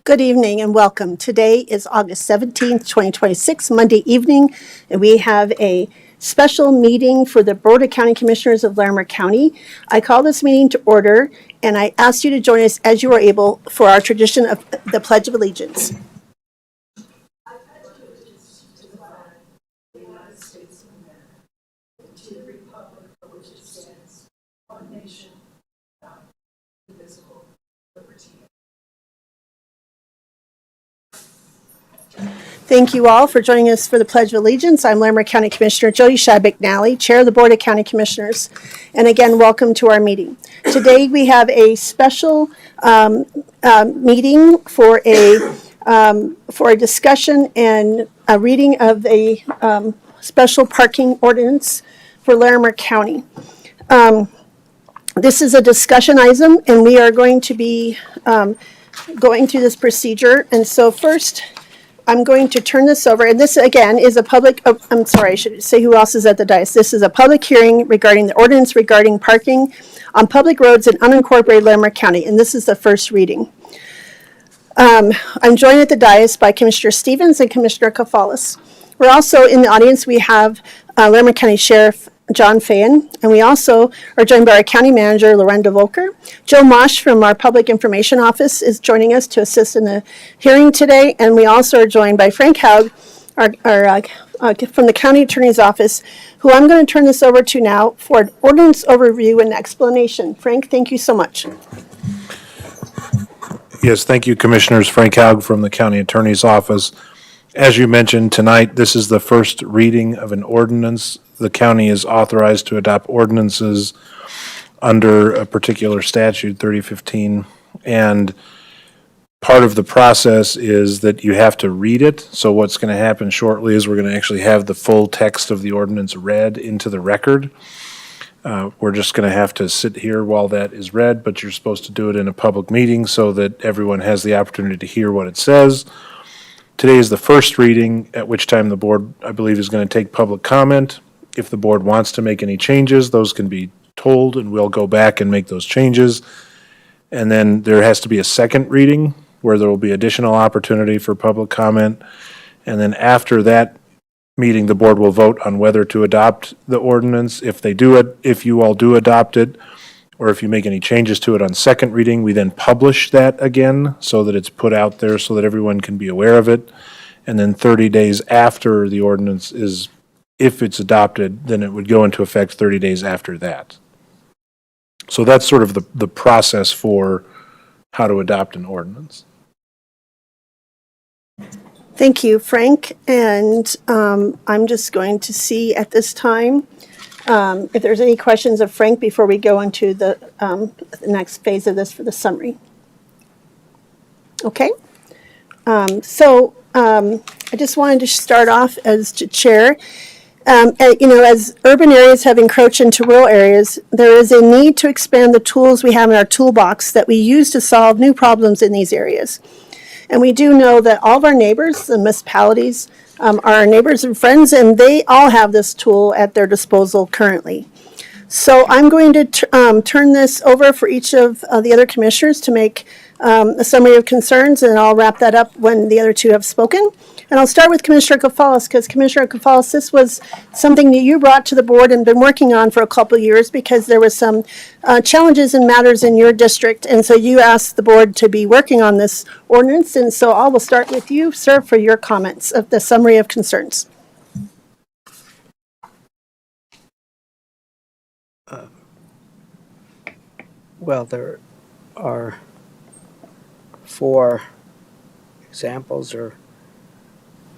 Good evening and welcome. Today is August 17th, 2026, Monday evening, and we have a special meeting for the Board of County Commissioners of Larimer County. I call this meeting to order, and I ask you to join us as you are able for our tradition of the Pledge of Allegiance. Thank you all for joining us for the Pledge of Allegiance. I'm Larimer County Commissioner Jody Shad-McNally, Chair of the Board of County Commissioners. And again, welcome to our meeting. Today we have a special meeting for a discussion and a reading of a special parking ordinance for Larimer County. This is a discussion item, and we are going to be going through this procedure. And so first, I'm going to turn this over, and this again is a public, I'm sorry, I should say who else is at the dais. This is a public hearing regarding the ordinance regarding parking on public roads in unincorporated Larimer County, and this is the first reading. I'm joined at the dais by Commissioner Stevens and Commissioner Kafalis. We're also in the audience, we have Larimer County Sheriff John Fayen, and we also are joined by our County Manager, Lorenda Volker. Joe Mosh from our Public Information Office is joining us to assist in the hearing today, and we also are joined by Frank Haug, from the County Attorney's Office, who I'm going to turn this over to now for an ordinance overview and explanation. Frank, thank you so much. Yes, thank you, Commissioners. Frank Haug from the County Attorney's Office. As you mentioned tonight, this is the first reading of an ordinance. The county is authorized to adopt ordinances under a particular statute, 3015, and part of the process is that you have to read it. So what's going to happen shortly is we're going to actually have the full text of the ordinance read into the record. We're just going to have to sit here while that is read, but you're supposed to do it in a public meeting so that everyone has the opportunity to hear what it says. Today is the first reading, at which time the board, I believe, is going to take public comment. If the board wants to make any changes, those can be told, and we'll go back and make those changes. And then there has to be a second reading where there will be additional opportunity for public comment. And then after that meeting, the board will vote on whether to adopt the ordinance. If they do it, if you all do adopt it, or if you make any changes to it on second reading, we then publish that again so that it's put out there so that everyone can be aware of it. And then 30 days after the ordinance is, if it's adopted, then it would go into effect 30 days after that. So that's sort of the process for how to adopt an ordinance. Thank you, Frank. And I'm just going to see at this time if there's any questions of Frank before we go into the next phase of this for the summary. Okay. I just wanted to start off as to chair. As urban areas have encroached into rural areas, there is a need to expand the tools we have in our toolbox that we use to solve new problems in these areas. And we do know that all of our neighbors, the municipalities, are our neighbors and friends, and they all have this tool at their disposal currently. So I'm going to turn this over for each of the other commissioners to make a summary of concerns, and I'll wrap that up when the other two have spoken. And I'll start with Commissioner Kafalis, because Commissioner Kafalis, this was something that you brought to the board and been working on for a couple of years because there was some challenges and matters in your district, and so you asked the board to be working on this ordinance, and so I will start with you, sir, for your comments of the summary of concerns. Well, there are 4 examples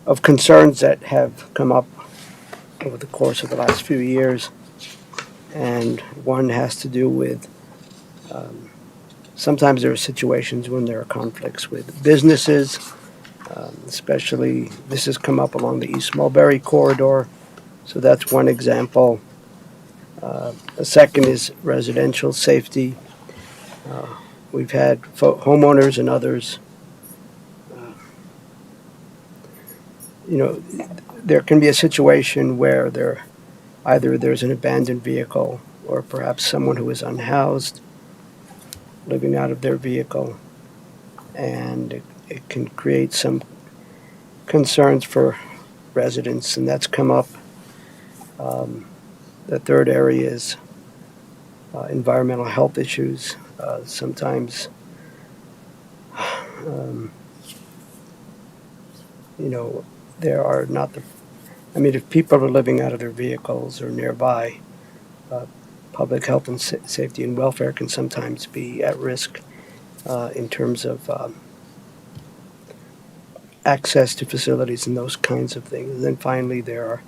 of concerns that have come up over the course of the last few years, and one has to do with sometimes there are situations when there are conflicts with businesses, especially this has come up along the East Mulberry corridor, so that's one example. The second is residential safety. We've had homeowners and others. There can be a situation where either there's an abandoned vehicle or perhaps someone who is unhoused living out of their vehicle, and it can create some concerns for residents, and that's come up. The third area is environmental health issues. Sometimes, there are not the, if people are living out of their vehicles or nearby, public health and safety and welfare can sometimes be at risk in terms of access to facilities and those kinds of things. And then finally, there are,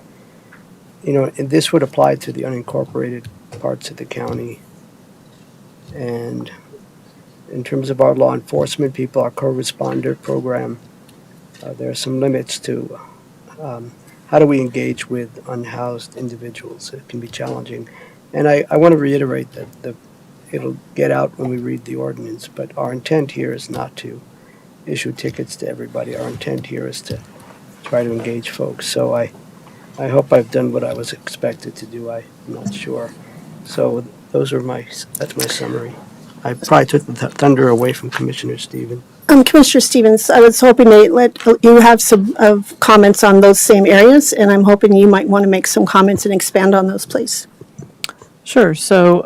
and this would apply to the unincorporated parts of the county. And in terms of our law enforcement people, our co-responder program, there are some limits to how do we engage with unhoused individuals. It can be challenging. And I want to reiterate that it'll get out when we read the ordinance, but our intent here is not to issue tickets to everybody. Our intent here is to try to engage folks. So I hope I've done what I was expected to do. I'm not sure. So that's my summary. I probably took the thunder away from Commissioner Stevens. Commissioner Stevens, I was hoping to let you have some comments on those same areas, and I'm hoping you might want to make some comments and expand on those, please. Sure. So,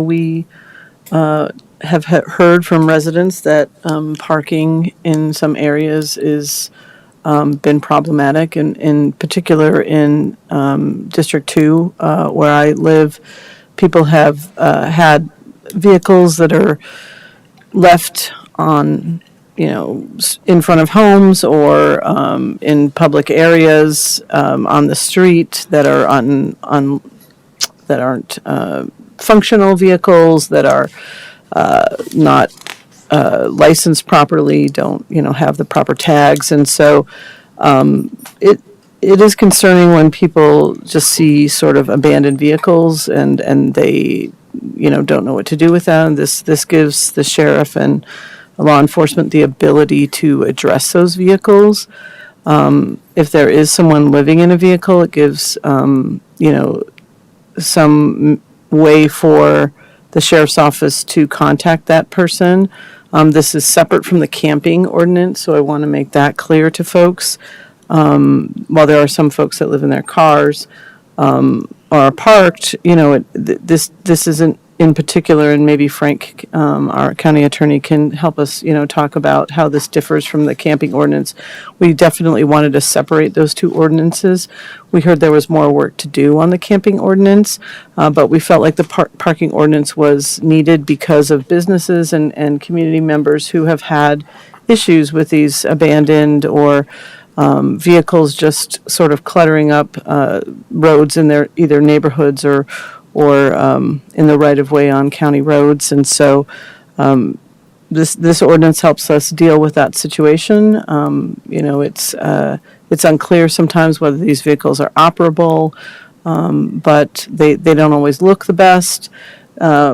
we have heard from residents that parking in some areas is been problematic, and in particular in District 2, where I live, people have had vehicles that are left on, in front of homes or in public areas on the street that are that aren't functional vehicles, that are not licensed properly, don't have the proper tags, and so it is concerning when people just see sort of abandoned vehicles and they don't know what to do with them. This gives the sheriff and law enforcement the ability to address those vehicles. If there is someone living in a vehicle, it gives some way for the sheriff's office to contact that person. This is separate from the camping ordinance, so I want to make that clear to folks. While there are some folks that live in their cars or are parked, this isn't in particular, and maybe Frank, our county attorney, can help us, talk about how this differs from the camping ordinance. We definitely wanted to separate those two ordinances. We heard there was more work to do on the camping ordinance, but we felt like the parking ordinance was needed because of businesses and community members who have had issues with these abandoned or vehicles just sort of cluttering up roads in their either neighborhoods or in the right-of-way on county roads. And so this ordinance helps us deal with that situation. It's unclear sometimes whether these vehicles are operable, but they don't always look the best.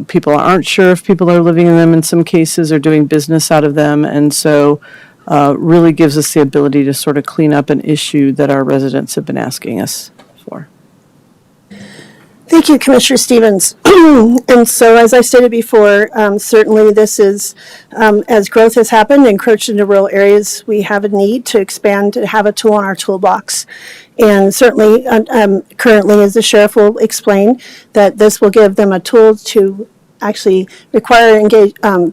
People aren't sure if people are living in them in some cases or doing business out of them. And so really gives us the ability to sort of clean up an issue that our residents have been asking us for. Thank you, Commissioner Stevens. And so, as I stated before, certainly this is, as growth has happened, encroached into rural areas, we have a need to expand, to have a tool in our toolbox. And certainly, currently, as the sheriff will explain, that this will give them a tool to actually require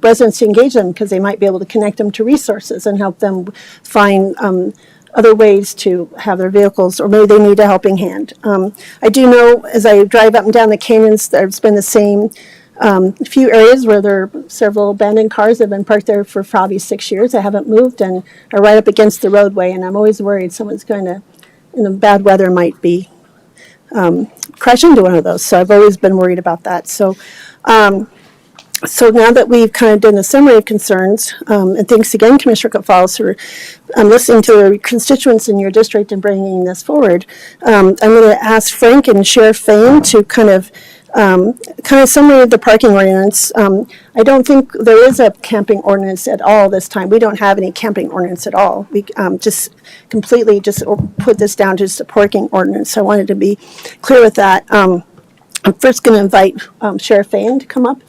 residents to engage them, because they might be able to connect them to resources and help them find other ways to have their vehicles, or maybe they need a helping hand. I do know, as I drive up and down the canyons, there's been the same few areas where there are several abandoned cars that have been parked there for probably 6 years. They haven't moved and are right up against the roadway, and I'm always worried someone's going to, in the bad weather, might be crash into one of those. So I've always been worried about that. So now that we've kind of done a summary of concerns, and thanks again, Commissioner Gonzalez, for listening to the constituents in your district and bringing this forward, I'm going to ask Frank and Sheriff Fain to kind of summary of the parking ordinance. I don't think there is a camping ordinance at all this time. We don't have any camping ordinance at all. We just completely just put this down to just a parking ordinance. So I wanted to be clear with that. I'm first going to invite Sheriff Fain to come up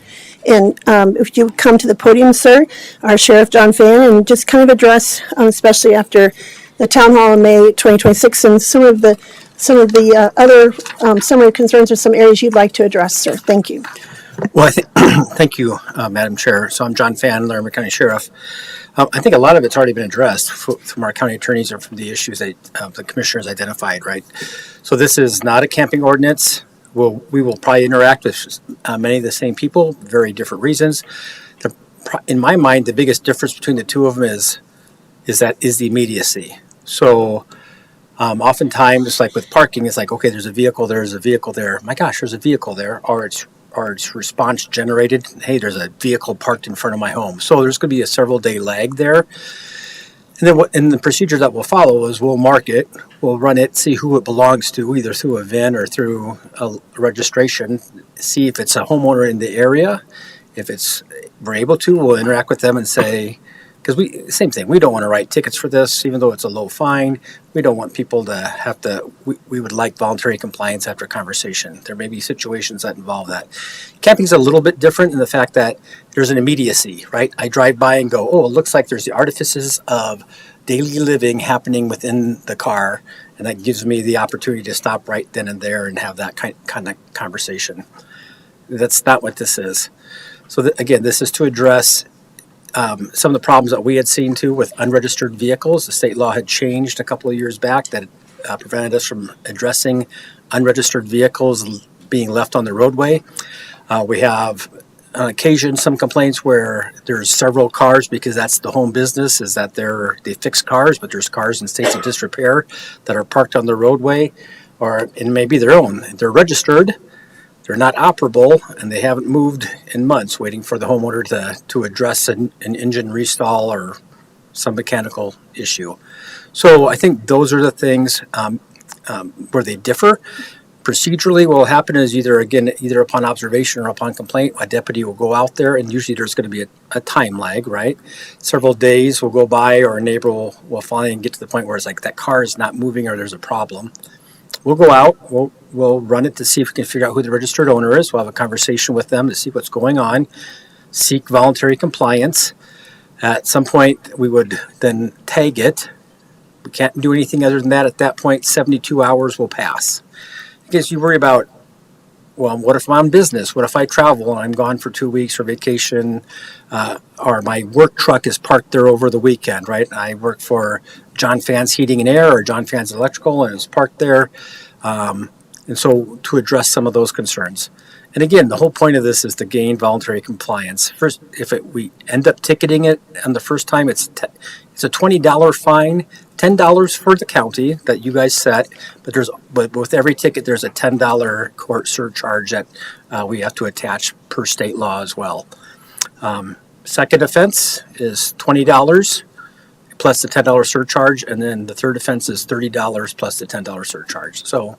And if you would come to the podium, sir, our Sheriff John Fan, and just kind of address, especially after the town hall in May 2026, and some of the other summary concerns or some areas you'd like to address, sir. Thank you. Well, I think, thank you, Madam Chair. So I'm John Fan, Larimer County Sheriff. I think a lot of it's already been addressed from our county attorneys or from the issues that the commissioners identified, right? So this is not a camping ordinance. We will probably interact with many of the same people, very different reasons. In my mind, the biggest difference between the two of them is the immediacy. So oftentimes, like with parking, it's like, okay, there's a vehicle there. My gosh, there's a vehicle there, or it's response generated. Hey, there's a vehicle parked in front of my home. So there's going to be a several day lag there. And then the procedure that we'll follow is we'll mark it, we'll run it, see who it belongs to, either through a VIN or through a registration, see if it's a homeowner in the area. If we're able to, we'll interact with them and say, because same thing, we don't want to write tickets for this, even though it's a low fine. We don't want people to have to, we would like voluntary compliance after conversation. There may be situations that involve that. Camping's a little bit different in the fact that there's an immediacy, right? I drive by and go, oh, it looks like there's the artifices of daily living happening within the car, and that gives me the opportunity to stop right then and there and have that kind of conversation. That's not what this is. So again, this is to address some of the problems that we had seen too with unregistered vehicles. The state law had changed a couple of years back that prevented us from addressing unregistered vehicles being left on the roadway. We have on occasion some complaints where there's several cars because that's the home business, is that they fix cars, but there's cars in states of disrepair that are parked on the roadway, or it may be their own. They're registered, they're not operable, and they haven't moved in months, waiting for the homeowner to address an engine restall or some mechanical issue. So I think those are the things where they differ. Procedurally, what will happen is either upon observation or upon complaint, a deputy will go out there, and usually there's going to be a time lag, right? Several days will go by, or a neighbor will finally get to the point where it's like that car is not moving or there's a problem. We'll go out, we'll run it to see if we can figure out who the registered owner is. We'll have a conversation with them to see what's going on, seek voluntary compliance. At some point, we would then tag it. We can't do anything other than that. At that point, 72 hours will pass. Because you worry about, well, what if I'm on business? What if I travel and I'm gone for 2 weeks for vacation, or my work truck is parked there over the weekend, right? I work for John Fan's Heating and Air or John Fan's Electrical, and it's parked there. And so to address some of those concerns. And again, the whole point of this is to gain voluntary compliance. First, we end up ticketing it on the first time, it's a $20 fine, $10 for the county that you guys set, but with every ticket there's a $10 court surcharge that we have to attach per state law as well. Second offense is $20 plus the $10 surcharge, and then the third offense is $30 plus the $10 surcharge. So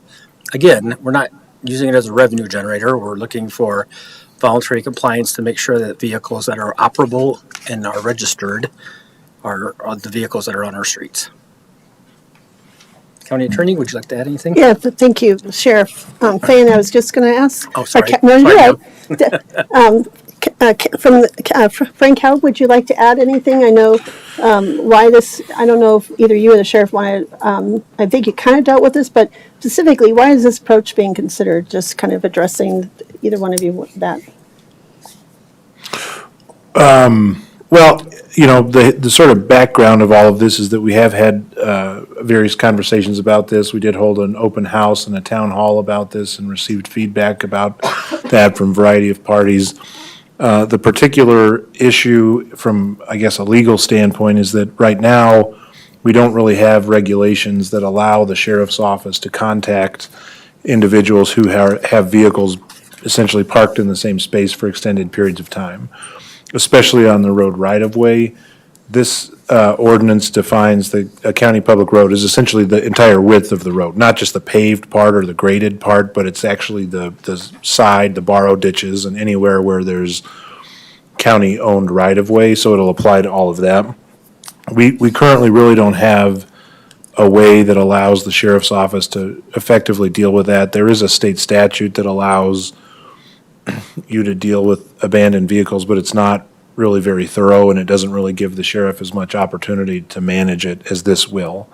again, we're not using it as a revenue generator. We're looking for voluntary compliance to make sure that vehicles that are operable and are registered are the vehicles that are on our streets. County Attorney, would you like to add anything? Yeah, thank you, Sheriff Fan. I was just going to ask. Oh, sorry. No, you're Sorry, right. Frank, how would you like to add anything? I know why this. I don't know if either you or the sheriff wanted. I think you kind of dealt with this, but specifically, why is this approach being considered? Just kind of addressing either one of you that. Well, the sort of background of all of this is that we have had various conversations about this. We did hold an open house and a town hall about this and received feedback about that from a variety of parties. The particular issue from, I guess, a legal standpoint is that right now, we don't really have regulations that allow the sheriff's office to contact individuals who have vehicles essentially parked in the same space for extended periods of time, especially on the road right-of-way. This ordinance defines a county public road as essentially the entire width of the road, not just the paved part or the graded part, but it's actually the side, the borrow ditches, and anywhere where there's county-owned right-of-way, so it'll apply to all of that. We currently really don't have a way that allows the sheriff's office to effectively deal with that. There is a state statute that allows you to deal with abandoned vehicles, but it's not really very thorough, and it doesn't really give the sheriff as much opportunity to manage it as this will.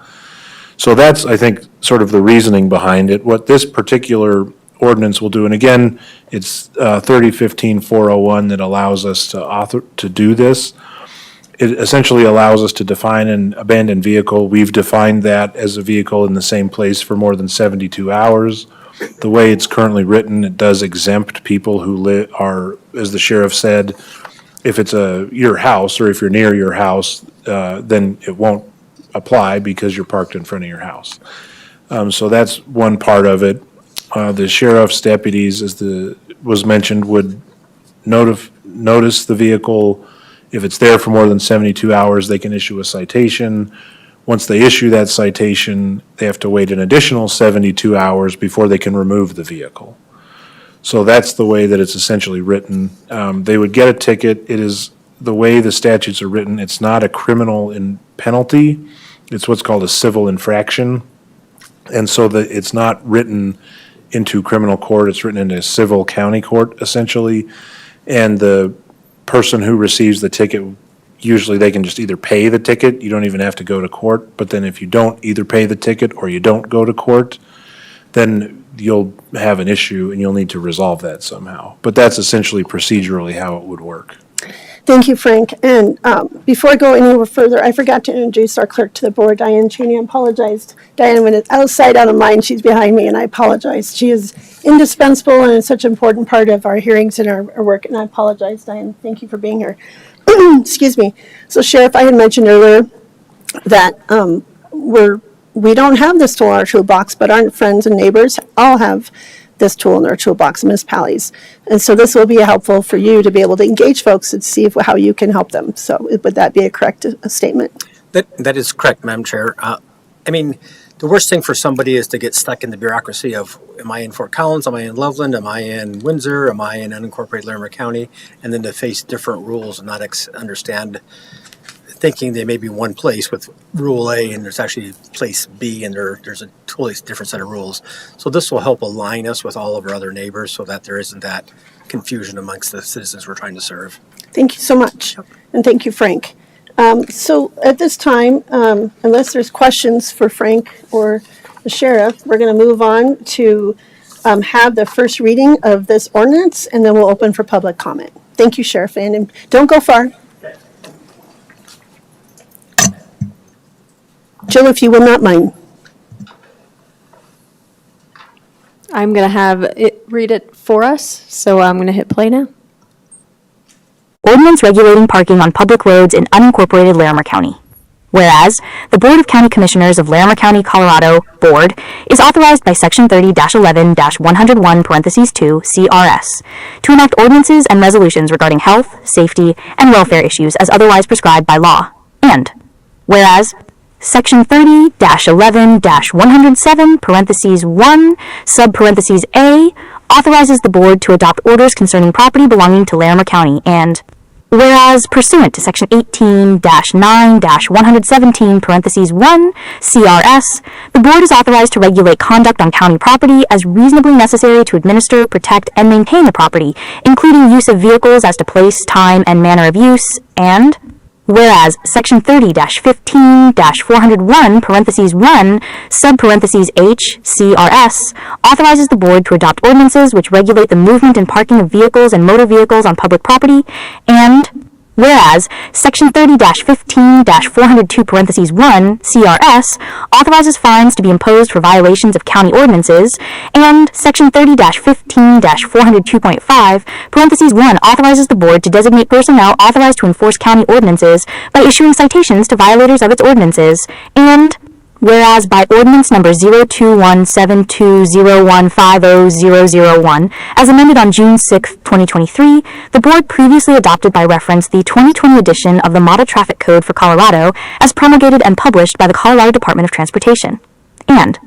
So that's, I think, sort of the reasoning behind it. What this particular ordinance will do, and again, it's 3015-401 that allows us to do this. It essentially allows us to define an abandoned vehicle. We've defined that as a vehicle in the same place for more than 72 hours. The way it's currently written, it does exempt people who are, as the sheriff said, if it's your house or if you're near your house, then it won't apply because you're parked in front of your house. So that's one part of it. The sheriff's deputies, as was mentioned, would notice the vehicle. If it's there for more than 72 hours, they can issue a citation. Once they issue that citation, they have to wait an additional 72 hours before they can remove the vehicle. So that's the way that it's essentially written. They would get a ticket. It is the way the statutes are written. It's not a criminal penalty. It's what's called a civil infraction. And so that it's not written into criminal court. It's written into civil county court, essentially. And the person who receives the ticket, usually they can just either pay the ticket. You don't even have to go to court. But then if you don't either pay the ticket or you don't go to court, then you'll have an issue and you'll need to resolve that somehow. But that's essentially procedurally how it would work. Thank you, Frank. And before I go any further, I forgot to introduce our clerk to the board, Diane Cheney. I apologized. Diane, when it's outside, out of mind, she's behind me, and I apologize. She is indispensable and is such an important part of our hearings and our work, and I apologize, Diane. Thank you for being here. Excuse me. So, Sheriff, I had mentioned earlier that we don't have this tool in our toolbox, but our friends and neighbors all have this tool in their toolbox, municipalities. And so this will be helpful for you to be able to engage folks and see how you can help them. So would that be a correct statement? That is correct, Madam Chair. I mean, the worst thing for somebody is to get stuck in the bureaucracy of, am I in Fort Collins? Am I in Loveland? Am I in Windsor? Am I in unincorporated Larimer County? And then to face different rules and not understand, thinking they may be one place with rule A and there's actually place B and there's a totally different set of rules. So this will help align us with all of our other neighbors so that there isn't that confusion amongst the citizens we're trying to serve. Thank you so much. And thank you, Frank. So at this time, unless there's questions for Frank or the sheriff, we're going to move on to have the first reading of this ordinance, and then we'll open for public comment. Thank you, Sheriff. And don't go far. Jill, if you will not mind. I'm going to have it read it for us, so I'm going to hit play now. Ordinance regulating parking on public roads in unincorporated Larimer County. Whereas, the Board of County Commissioners of Larimer County, Colorado, Board, is authorized by Section 30-11-101(2) CRS to enact ordinances and resolutions regarding health, safety, and welfare issues as otherwise prescribed by law. And, whereas, Section 30-11-107(1) A authorizes the Board to adopt orders concerning property belonging to Larimer County, and whereas pursuant to Section 18-9-117(1) CRS, the Board is authorized to regulate conduct on county property as reasonably necessary to administer, protect, and maintain the property, including use of vehicles as to place, time, and manner of use, and whereas Section 30-15-401(1) H CRS authorizes the Board to adopt ordinances which regulate the movement and parking of vehicles and motor vehicles on public property, and whereas Section 30-15-402(1) CRS authorizes fines to be imposed for violations of county ordinances, and Section 30-15-402.5(1) authorizes the Board to designate personnel authorized to enforce county ordinances by issuing citations to violators of its ordinances, and whereas by Ordinance Number 0217201500001, as amended on June 6, 2023, the Board previously adopted by reference the 2020 edition of the Model Traffic Code for Colorado as promulgated and published by the Colorado Department of Transportation. And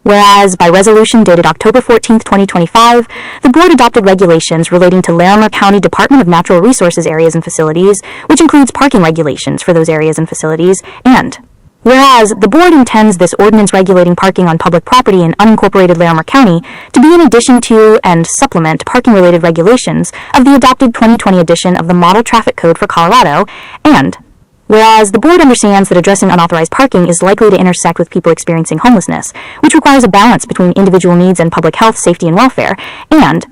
whereas by resolution dated October 14, 2025, the Board adopted regulations relating to Larimer County Department of Natural Resources areas and facilities, which includes parking regulations for those areas and facilities, and Whereas the board intends this ordinance regulating parking on public property in unincorporated Larimer County to be in addition to and supplement parking-related regulations of the adopted 2020 edition of the Model Traffic Code for Colorado, and whereas the board understands that addressing unauthorized parking is likely to intersect with people experiencing homelessness, which requires a balance between individual needs and public health, safety, and welfare, and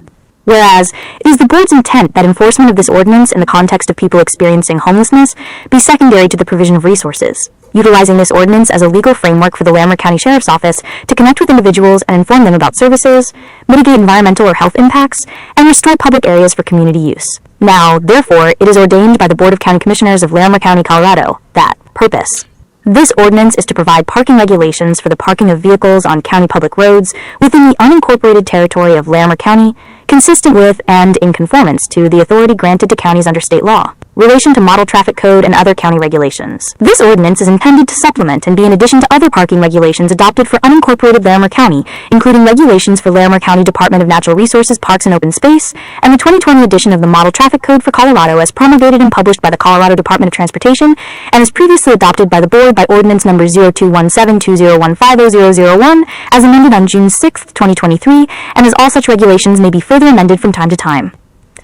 whereas it is the board's intent that enforcement of this ordinance in the context of people experiencing homelessness be secondary to the provision of resources, utilizing this ordinance as a legal framework for the Larimer County Sheriff's Office to connect with individuals and inform them about services, mitigate environmental or health impacts, and restore public areas for community use. Now, therefore, it is ordained by the Board of County Commissioners of Larimer County, Colorado, that purpose. This ordinance is to provide parking regulations for the parking of vehicles on county public roads within the unincorporated territory of Larimer County, consistent with and in conformance to the authority granted to counties under state law, relation to model traffic code and other county regulations. This ordinance is intended to supplement and be in addition to other parking regulations adopted for unincorporated Larimer County, including regulations for Larimer County Department of Natural Resources, Parks and Open Space, and the 2020 edition of the Model Traffic Code for Colorado as promulgated and published by the Colorado Department of Transportation and as previously adopted by the board by ordinance number 021720150001 as amended on June 6, 2023, and as all such regulations may be further amended from time to time.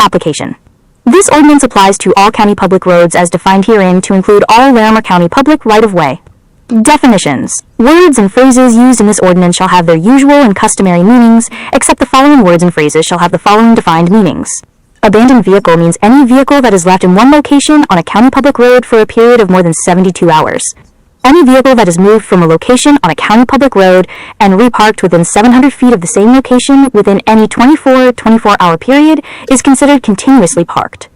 Application. This ordinance applies to all county public roads as defined herein to include all Larimer County public right-of-way. Definitions. Words and phrases used in this ordinance shall have their usual and customary meanings, except the following words and phrases shall have the following defined meanings. Abandoned vehicle means any vehicle that is left in one location on a county public road for a period of more than 72 hours. Any vehicle that is moved from a location on a county public road and reparked within 700 feet of the same location within any 24-hour period is considered continuously parked.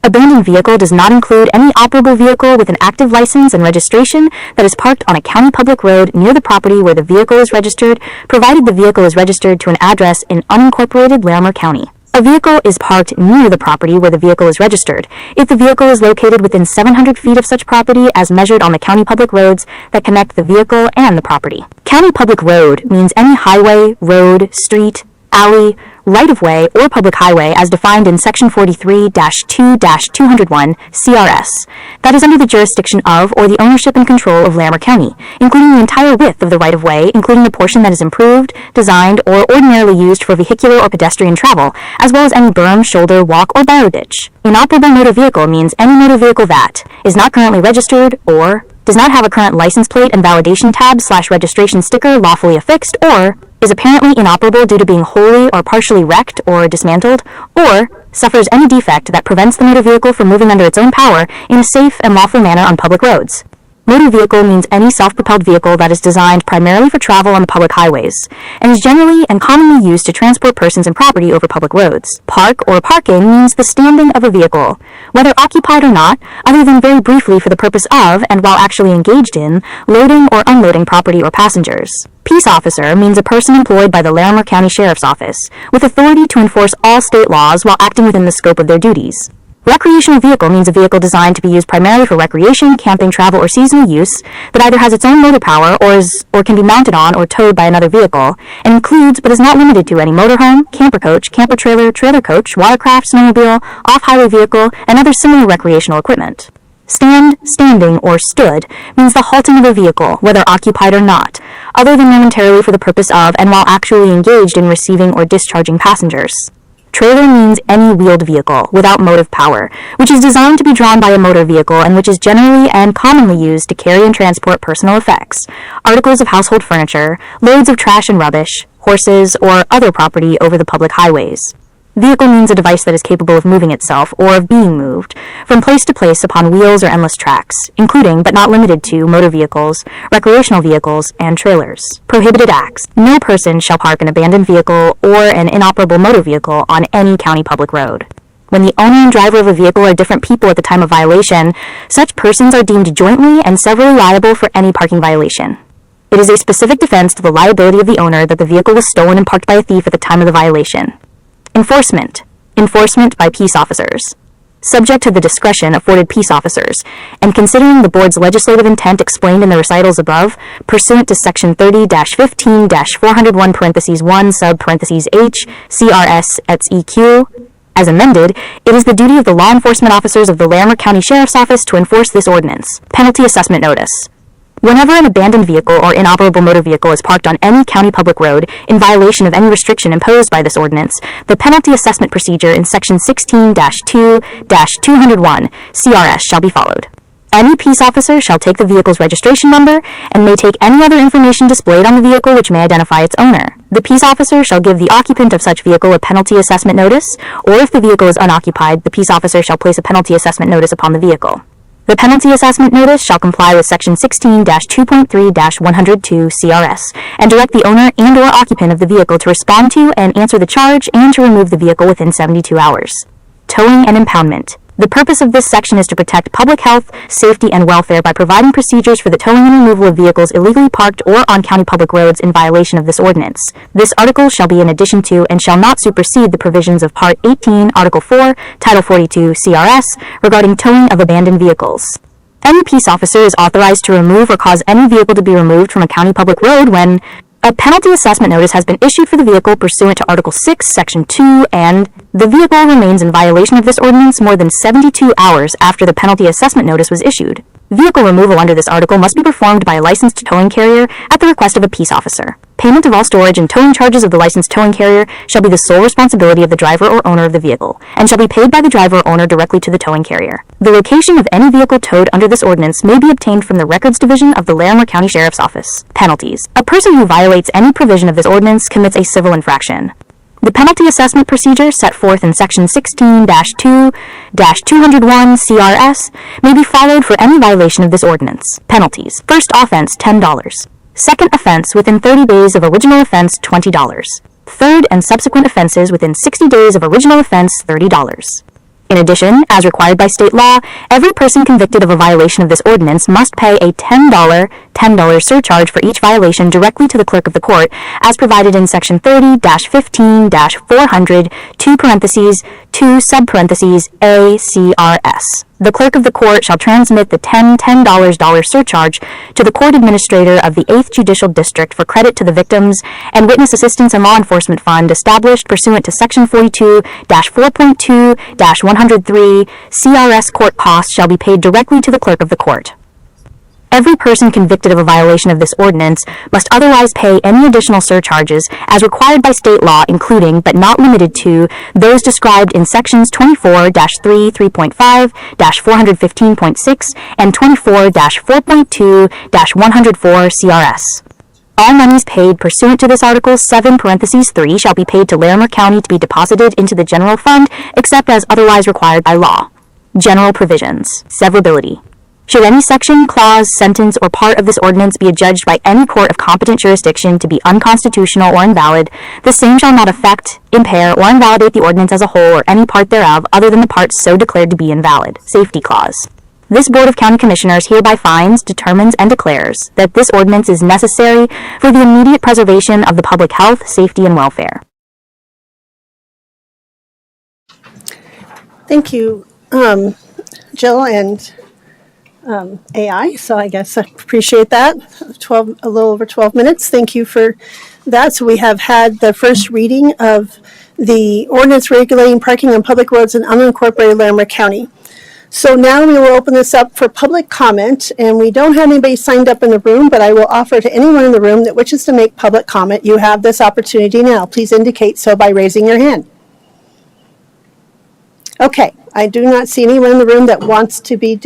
Abandoned vehicle does not include any operable vehicle with an active license and registration that is parked on a county public road near the property where the vehicle is registered, provided the vehicle is registered to an address in unincorporated Larimer County. A vehicle is parked near the property where the vehicle is registered if the vehicle is located within 700 feet of such property as measured on the county public roads that connect the vehicle and the property. County public road means any highway, road, street, alley, right-of-way, or public highway as defined in Section 43-2-201 CRS that is under the jurisdiction of or the ownership and control of Larimer County, including the entire width of the right-of-way, including the portion that is improved, designed, or ordinarily used for vehicular or pedestrian travel, as well as any berm, shoulder, walk, or barrow ditch. Inoperable motor vehicle means any motor vehicle that is not currently registered or does not have a current license plate and validation tab/registration sticker lawfully affixed, or is apparently inoperable due to being wholly or partially wrecked or dismantled, or suffers any defect that prevents the motor vehicle from moving under its own power in a safe and lawful manner on public roads. Motor vehicle means any self-propelled vehicle that is designed primarily for travel on the public highways, and is generally and commonly used to transport persons and property over public roads. Park or parking means the standing of a vehicle, whether occupied or not, other than very briefly for the purpose of, and while actually engaged in, loading or unloading property or passengers. Peace officer means a person employed by the Larimer County Sheriff's Office, with authority to enforce all state laws while acting within the scope of their duties. Recreational vehicle means a vehicle designed to be used primarily for recreation, camping, travel, or seasonal use that either has its own motor power or can be mounted on or towed by another vehicle, and includes but is not limited to any motorhome, camper coach, camper trailer, trailer coach, watercraft, snowmobile, off-highway vehicle, and other similar recreational equipment. Stand, standing, or stood means the halting of a vehicle, whether occupied or not, other than momentarily for the purpose of and while actually engaged in receiving or discharging passengers. Trailer means any wheeled vehicle without motive power, which is designed to be drawn by a motor vehicle and which is generally and commonly used to carry and transport personal effects, articles of household furniture, loads of trash and rubbish, horses, or other property over the public highways. Vehicle means a device that is capable of moving itself, or of being moved, from place to place upon wheels or endless tracks, including but not limited to motor vehicles, recreational vehicles, and trailers. Prohibited acts. No person shall park an abandoned vehicle or an inoperable motor vehicle on any county public road. When the owner and driver of a vehicle are different people at the time of violation, such persons are deemed jointly and severally liable for any parking violation. It is a specific defense to the liability of the owner that the vehicle was stolen and parked by a thief at the time of the violation. Enforcement. Enforcement by peace officers. Subject to the discretion afforded peace officers, and considering the board's legislative intent explained in the recitals above, pursuant to Section 30-15-401(1) sub(h) CRS et EQ, as amended, it is the duty of the law enforcement officers of the Larimer County Sheriff's Office to enforce this ordinance. Penalty assessment notice. Whenever an abandoned vehicle or inoperable motor vehicle is parked on any county public road in violation of any restriction imposed by this ordinance, the penalty assessment procedure in Section 16-2-201 CRS shall be followed. Any peace officer shall take the vehicle's registration number and may take any other information displayed on the vehicle which may identify its owner. The peace officer shall give the occupant of such vehicle a penalty assessment notice, or if the vehicle is unoccupied, the peace officer shall place a penalty assessment notice upon the vehicle. The penalty assessment notice shall comply with Section 16-2.3-102 CRS and direct the owner and/or occupant of the vehicle to respond to and answer the charge and to remove the vehicle within 72 hours. Towing and impoundment. The purpose of this section is to protect public health, safety, and welfare by providing procedures for the towing and removal of vehicles illegally parked or on county public roads in violation of this ordinance. This article shall be in addition to and shall not supersede the provisions of Part 18, Article 4, Title 42 CRS regarding towing of abandoned vehicles. Any peace officer is authorized to remove or cause any vehicle to be removed from a county public road when a penalty assessment notice has been issued for the vehicle pursuant to Article 6, Section 2, and the vehicle remains in violation of this ordinance more than 72 hours after the penalty assessment notice was issued. Vehicle removal under this article must be performed by a licensed towing carrier at the request of a peace officer. Payment of all storage and towing charges of the licensed towing carrier shall be the sole responsibility of the driver or owner of the vehicle, and shall be paid by the driver or owner directly to the towing carrier. The location of any vehicle towed under this ordinance may be obtained from the Records Division of the Larimer County Sheriff's Office. Penalties. A person who violates any provision of this ordinance commits a civil infraction. The penalty assessment procedure set forth in Section 16-2-201 CRS may be followed for any violation of this ordinance. Penalties. First offense, $10. Second offense, within 30 days of original offense, $20. Third and subsequent offenses within 60 days of original offense, $30. In addition, as required by state law, every person convicted of a violation of this ordinance must pay a $10 surcharge for each violation directly to the clerk of the court, as provided in Section 30-15-400, 2 sub-parentheses A CRS. The clerk of the court shall transmit the $10 surcharge to the court administrator of the 8th Judicial District for credit to the Victims and Witness Assistance and Law Enforcement Fund established pursuant to Section 42-4.2-103. CRS court costs shall be paid directly to the clerk of the court. Every person convicted of a violation of this ordinance must otherwise pay any additional surcharges as required by state law, including, but not limited to, those described in Sections 24-3.5, 415.6, and 24-4.2-104 CRS. All monies paid pursuant to this Article 7(3) shall be paid to Larimer County to be deposited into the general fund, except as otherwise required by law. General provisions. Severability. Should any section, clause, sentence, or part of this ordinance be adjudged by any court of competent jurisdiction to be unconstitutional or invalid, the same shall not affect, impair, or invalidate the ordinance as a whole or any part thereof other than the parts so declared to be invalid. Safety clause. This Board of County Commissioners hereby finds, determines, and declares that this ordinance is necessary for the immediate preservation of the public health, safety, and welfare. Thank you, Jill and AI, so I guess I appreciate that. A little over 12 minutes. Thank you for that. So we have had the first reading of the ordinance regulating parking on public roads in unincorporated Larimer County. So now we will open this up for public comment, and we don't have anybody signed up in the room, but I will offer to anyone in the room that wishes to make public comment, you have this opportunity now. Please indicate so by raising your hand. Okay, I do not see anyone in the room that wants to be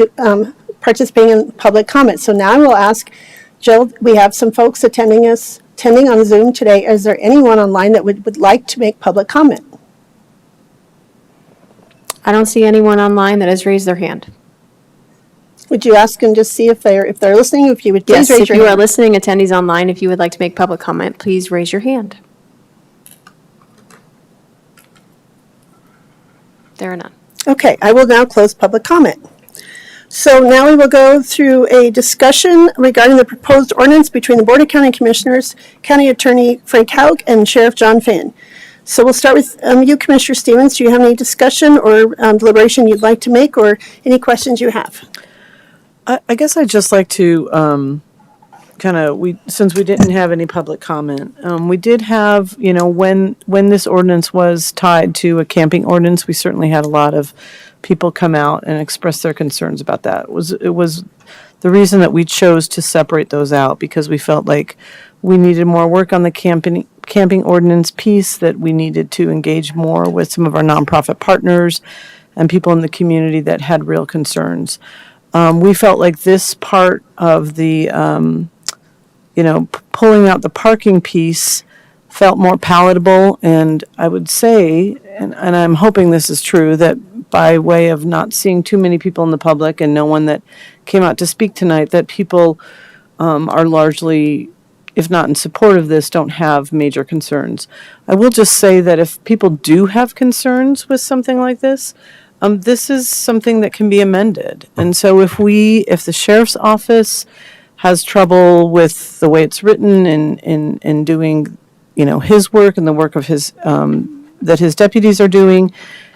participating in public comment. So now I will ask Jill, we have some folks attending on Zoom today. Is there anyone online that would like to make public comment? I don't see anyone online that has raised their hand. Would you ask and just see if they're listening? If you would please Yes, raise if your you are hand. listening, attendees online, if you would like to make public comment, please raise your hand. There are none. Okay, I will now close public comment. So now we will go through a discussion regarding the proposed ordinance between the Board of County Commissioners, County Attorney Frank Haug, and Sheriff John Finn. So we'll start with you, Commissioner Stevens. Do you have any discussion or deliberation you'd like to make, or any questions you have? I guess I'd just like to since we didn't have any public comment, we did have, when this ordinance was tied to a camping ordinance, we certainly had a lot of people come out and express their concerns about that. It was the reason that we chose to separate those out, because we felt like we needed more work on the camping ordinance piece, that we needed to engage more with some of our nonprofit partners and people in the community that had real concerns. We felt like this part of the, pulling out the parking piece felt more palatable. And I would say, and I'm hoping this is true, that by way of not seeing too many people in the public and no one that came out to speak tonight, that people are largely, if not in support of this, don't have major concerns. I will just say that if people do have concerns with something like this, this is something that can be amended. And so if the sheriff's office has trouble with the way it's written and doing, his work and the work of his, that his deputies are doing,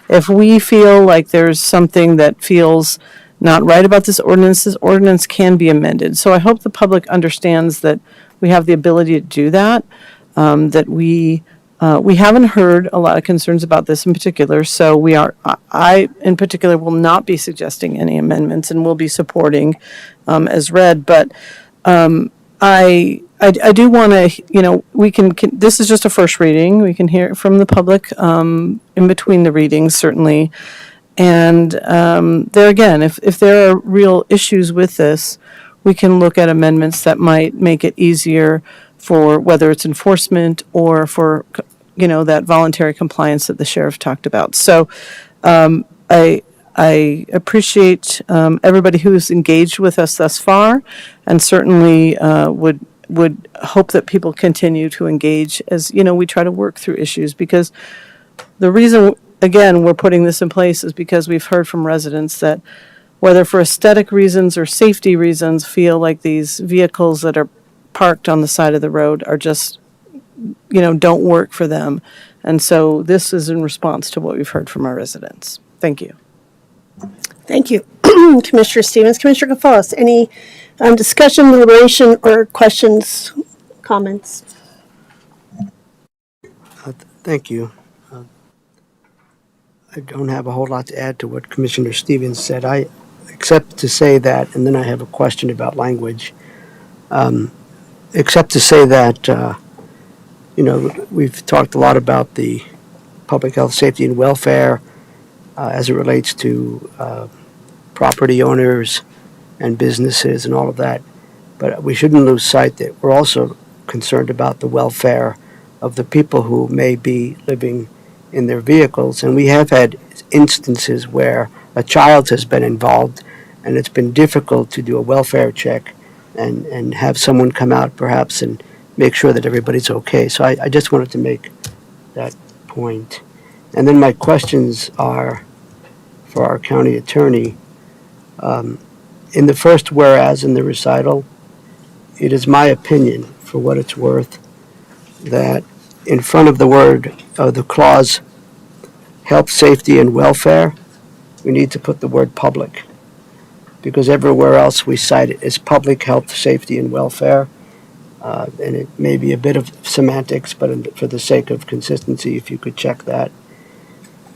if we feel like there's something that feels not right about this ordinance can be amended. So I hope the public understands that we have the ability to do that, that we haven't heard a lot of concerns about this in particular, so I in particular will not be suggesting any amendments and will be supporting as read, but I do want to, we can, this is just a first reading. We can hear from the public in between the readings, certainly. And there again, if there are real issues with this, we can look at amendments that might make it easier for whether it's enforcement or for, that voluntary compliance that the sheriff talked about. So I appreciate everybody who's engaged with us thus far, and certainly would hope that people continue to engage as, we try to work through issues, because the reason, again, we're putting this in place is because we've heard from residents that whether for aesthetic reasons or safety reasons, feel like these vehicles that are parked on the side of the road are just, don't work for them. And so this is in response to what we've heard from our residents. Thank you. Thank you, Commissioner Stevens. Commissioner Gonzalez, any discussion, deliberation, or questions, comments? Thank you. I don't have a whole lot to add to what Commissioner Stevens said. Except to say that, and then I have a question about language. Except to say that, we've talked a lot about the public health, safety, and welfare as it relates to property owners and businesses and all of that. But we shouldn't lose sight that we're also concerned about the welfare of the people who may be living in their vehicles. And we have had instances where a child has been involved and it's been difficult to do a welfare check and have someone come out perhaps and make sure that everybody's okay. So I just wanted to make that point. And then my questions are for our county attorney. In the first whereas in the recital, it is my opinion, for what it's worth, that in front of the word, the clause, health, safety, and welfare, we need to put the word public. Because everywhere else we cite it as public health, safety, and welfare. And it may be a bit of semantics, but for the sake of consistency, if you could check that.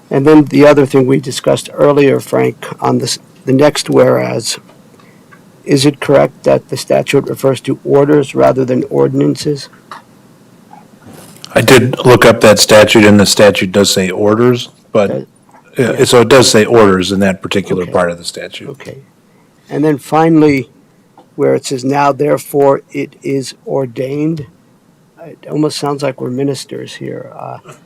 And then the other thing we discussed earlier, Frank, on the next whereas, is it correct that the statute refers to orders rather than ordinances? I did look up that statute, and the statute does say orders, but, Okay. so it does say orders in that particular Okay. part of the statute. Okay. And then finally, where it says, now therefore it is ordained, it almost sounds like we're ministers here.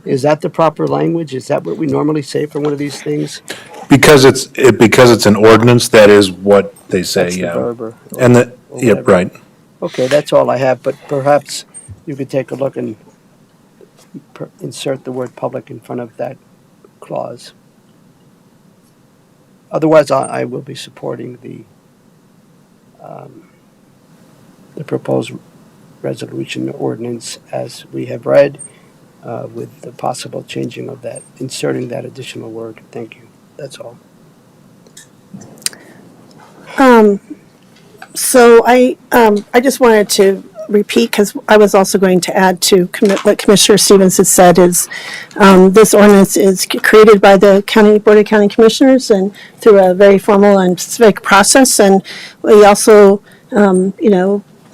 Is that the proper language? Is that what we normally say for one of these things? Because it's an ordinance, that is what they say, That's the yeah. verb or And the, yep, whatever. right. Okay, that's all I have, but perhaps you could take a look and insert the word public in front of that clause. Otherwise, I will be supporting the proposed resolution ordinance as we have read, with the possible changing of that, inserting that additional word. Thank you. That's all. So I just wanted to repeat, because I was also going to add to what Commissioner Stevens has said, is this ordinance is created by the Board of County Commissioners and through a very formal and specific process. And we also,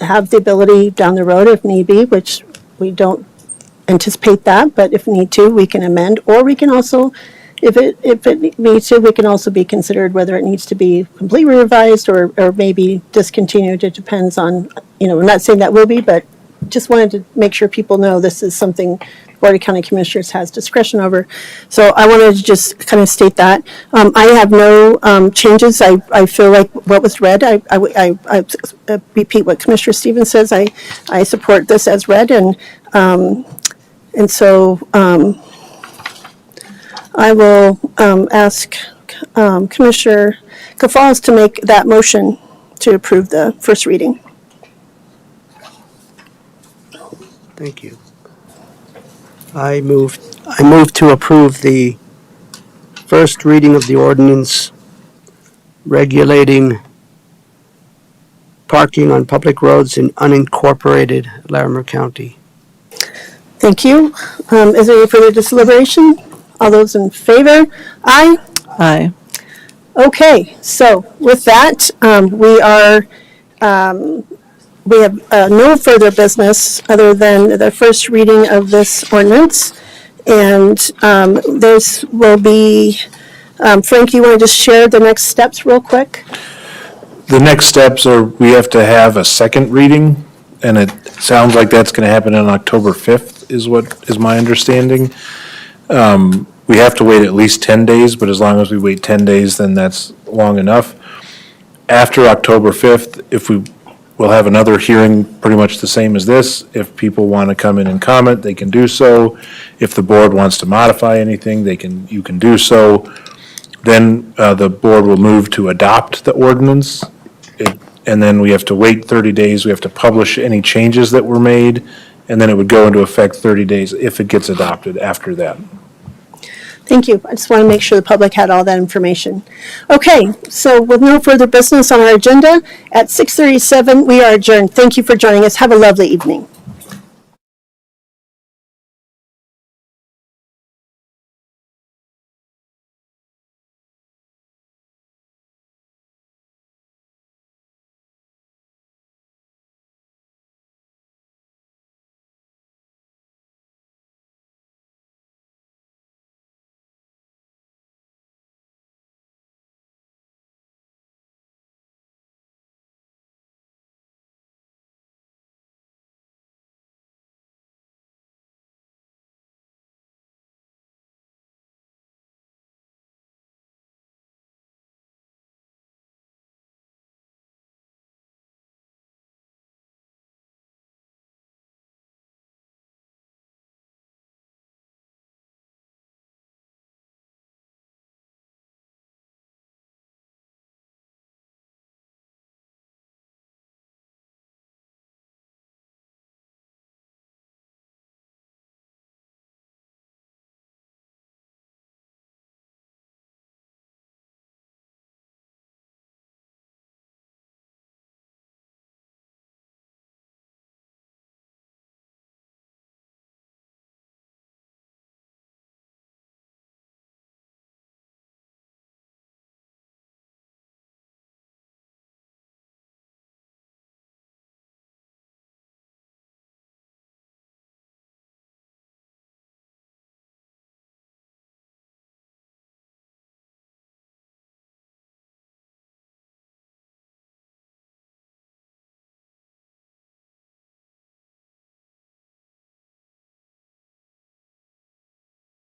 have the ability down the road if need be, which we don't anticipate that, but if need to, we can amend, or we can also, if it needs to, we can also be considered whether it needs to be completely revised or maybe discontinued. It depends on, I'm not saying that will be, but just wanted to make sure people know this is something Board of County Commissioners has discretion over. So I wanted to just kind of state that. I have no changes. I feel like what was read, I repeat what Commissioner Stevens says. I support this as read, and so I will ask Commissioner Cafals to make that motion to approve the first reading. Thank you. I move to approve the first reading of the ordinance regulating parking on public roads in unincorporated Larimer County. Thank you. Is there any further deliberation? All those in favor? Aye. Aye. Okay, so with that, we have no further business other than the first reading of this ordinance. And this will be, Frank, you want to just share the next steps real quick? The next steps are we have to have a second reading, and it sounds like that's going to happen on October 5th is my understanding. We have to wait at least 10 days, but as long as we wait 10 days, then that's long enough. After October 5th, we'll have another hearing pretty much the same as this. If people want to come in and comment, they can do so. If the board wants to modify anything, you can do so. Then the board will move to adopt the ordinance. And then we have to wait 30 days. We have to publish any changes that were made, and then it would go into effect 30 days if it gets adopted after that. Thank you. I just want to make sure the public had all that information. Okay, so with no further business on our agenda, at 6:37, we are adjourned. Thank you for joining us. Have a lovely evening.